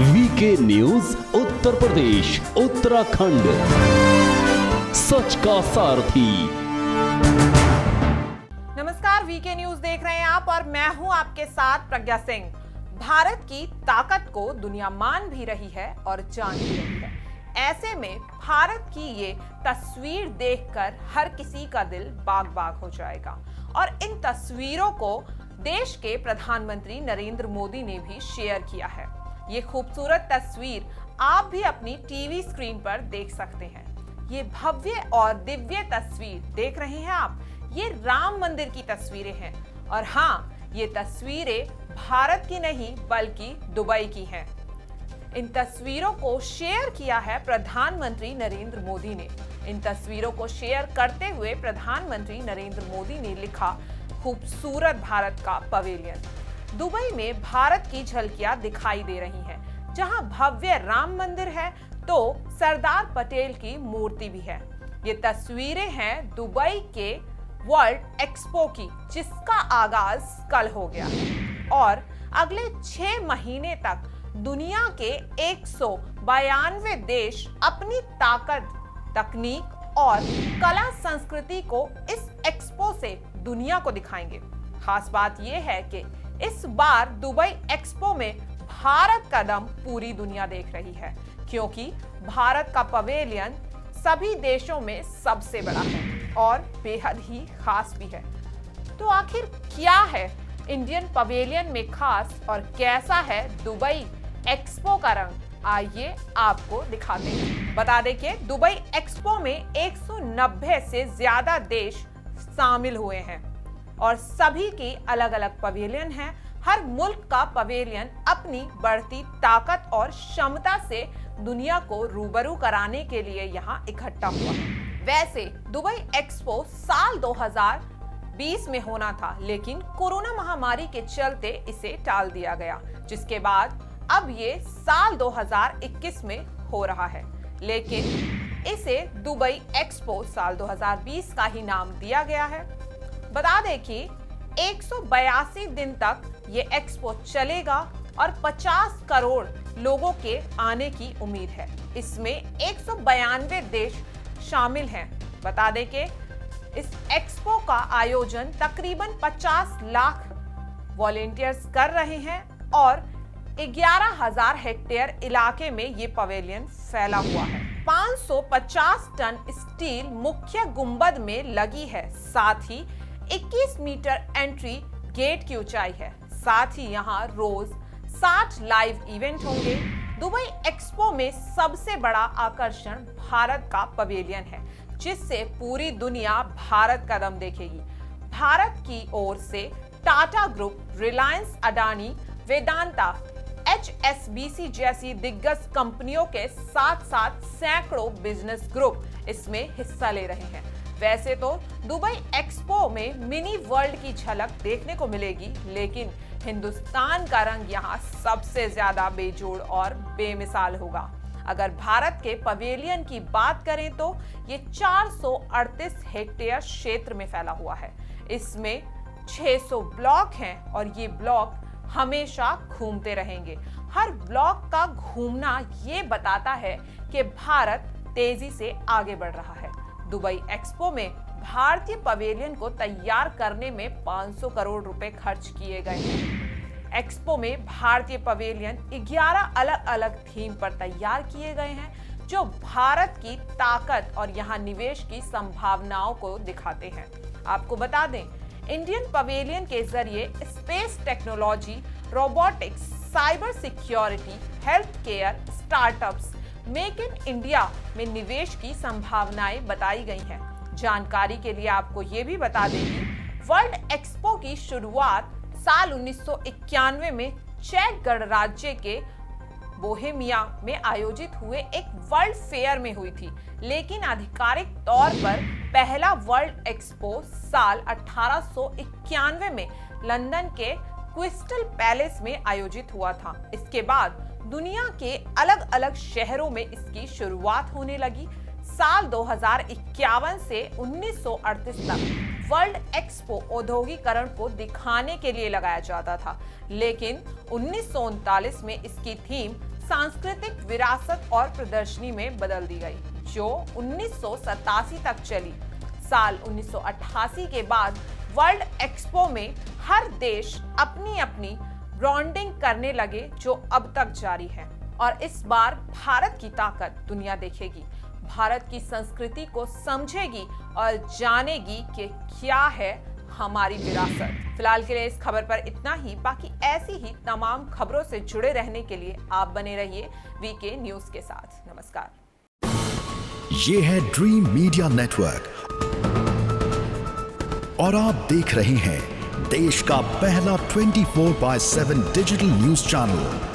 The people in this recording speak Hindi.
वीके न्यूज उत्तर प्रदेश उत्तराखंड, सच का सारथी। नमस्कार, वीके न्यूज देख रहे हैं आप और मैं हूं आपके साथ प्रज्ञा सिंह। भारत की ताकत को दुनिया मान भी रही है और जान भी रही है। ऐसे में भारत की ये तस्वीर देखकर हर किसी का दिल बाग बाग हो जाएगा और इन तस्वीरों को देश के प्रधानमंत्री नरेंद्र मोदी ने भी शेयर किया है। ये खूबसूरत तस्वीर आप भी अपनी टीवी स्क्रीन पर देख सकते हैं। ये भव्य और दिव्य तस्वीर देख रहे हैं आप, ये राम मंदिर की तस्वीरें हैं और हाँ, ये तस्वीरें भारत की नहीं बल्कि दुबई की हैं। इन तस्वीरों को शेयर किया है प्रधानमंत्री नरेंद्र मोदी ने। इन तस्वीरों को शेयर करते हुए प्रधानमंत्री नरेंद्र मोदी ने लिखा, खूबसूरत भारत का पवेलियन। दुबई में भारत की झलकियां दिखाई दे रही हैं, जहां भव्य राम मंदिर है तो सरदार पटेल की मूर्ति भी है। ये तस्वीरें हैं दुबई के वर्ल्ड एक्सपो की, जिसका आगाज कल हो गया और अगले 6 महीने तक दुनिया के 192 देश अपनी ताकत, तकनीक और कला संस्कृति को इस एक्सपो से दुनिया को दिखाएंगे। खास बात यह है कि इस बार दुबई एक्सपो में भारत का दम पूरी दुनिया देख रही है, क्योंकि भारत का पवेलियन सभी देशों में सबसे बड़ा है और बेहद ही खास भी है। तो आखिर क्या है इंडियन पवेलियन में खास और कैसा है दुबई एक्सपो का रंग, आइए आपको दिखाते हैं। बता दें कि दुबई एक्सपो में 190 से ज्यादा देश शामिल हुए हैं और सभी की अलग अलग पवेलियन हैं। हर मुल्क का पवेलियन अपनी बढ़ती ताकत और क्षमता से दुनिया को रूबरू कराने के लिए यहाँ इकट्ठा हुआ है। वैसे दुबई एक्सपो साल 2020 में होना था, लेकिन कोरोना महामारी के चलते इसे टाल दिया गया, जिसके बाद अब ये साल 2021 में हो रहा है। लेकिन इसे दुबई एक्सपो साल 2020 का ही नाम दिया गया है। बता दें कि 182 दिन तक ये एक्सपो चलेगा और 50 करोड़ लोगों के आने की उम्मीद है। इसमें 192 देश शामिल हैं। बता दें कि इस एक्सपो का आयोजन तकरीबन 50 लाख वॉलेंटियर्स कर रहे हैं और 11,000 हेक्टेयर इलाके में ये पवेलियन फैला हुआ है। 550 टन स्टील मुख्य गुंबद में लगी है, साथ ही 21 मीटर एंट्री गेट की ऊंचाई है। साथ ही यहाँ रोज 60 लाइव इवेंट होंगे। दुबई एक्सपो में सबसे बड़ा आकर्षण भारत का पवेलियन है, जिससे पूरी दुनिया भारत का दम देखेगी। भारत की ओर से टाटा ग्रुप, रिलायंस, अडानी, वेदांता, HSBC जैसी दिग्गज कंपनियों के साथ साथ सैकड़ों बिजनेस ग्रुप इसमें हिस्सा ले रहे हैं। वैसे तो दुबई एक्सपो में मिनी वर्ल्ड की झलक देखने को मिलेगी, लेकिन हिंदुस्तान का रंग यहाँ सबसे ज्यादा बेजोड़ और बेमिसाल होगा। अगर भारत के पवेलियन की बात करें तो ये 438 हेक्टेयर क्षेत्र में फैला हुआ है। इसमें 600 ब्लॉक हैं और ये ब्लॉक हमेशा घूमते रहेंगे। हर ब्लॉक का घूमना ये बताता है कि भारत तेजी से आगे बढ़ रहा है। दुबई एक्सपो में भारतीय पवेलियन को तैयार करने में 500 करोड़ रुपए खर्च किए गए हैं। एक्सपो में भारतीय पवेलियन 11 अलग अलग थीम पर तैयार किए गए हैं, जो भारत की ताकत और यहाँ निवेश की संभावनाओं को दिखाते हैं। आपको बता दें, इंडियन पवेलियन के जरिए space technology, robotics, cyber security, health care, startups, make in India में निवेश की संभावनाएं बताई गई हैं। जानकारी के लिए आपको ये भी बता दें कि वर्ल्ड एक्सपो की शुरुआत साल 1991 में चेक गणराज्य के बोहेमिया में आयोजित हुए एक वर्ल्ड फेयर में हुई थी, लेकिन आधिकारिक तौर पर पहला वर्ल्ड एक्सपो साल 1891 में लंदन के क्रिस्टल पैलेस में आयोजित हुआ था। इसके बाद दुनिया के अलग अलग शहरों में इसकी शुरुआत होने लगी। साल 2051 से 1938 तक वर्ल्ड एक्सपो औद्योगिकरण को दिखाने के लिए लगाया जाता था, लेकिन 1939 में इसकी थीम सांस्कृतिक विरासत और प्रदर्शनी में बदल दी गई, जो 1987 तक चली। साल 1988 के बाद वर्ल्ड एक्सपो में हर देश अपनी अपनी ब्रांडिंग करने लगे, जो अब तक जारी है। और इस बार भारत की ताकत दुनिया देखेगी, भारत की संस्कृति को समझेगी और जानेगी कि क्या है हमारी विरासत। फिलहाल के लिए इस खबर पर इतना ही। बाकी ऐसी ही तमाम खबरों से जुड़े रहने के लिए आप बने रहिए वीके न्यूज के साथ। नमस्कार। ये है ड्रीम मीडिया नेटवर्क और आप देख रहे हैं देश का पहला 24/7 डिजिटल न्यूज चैनल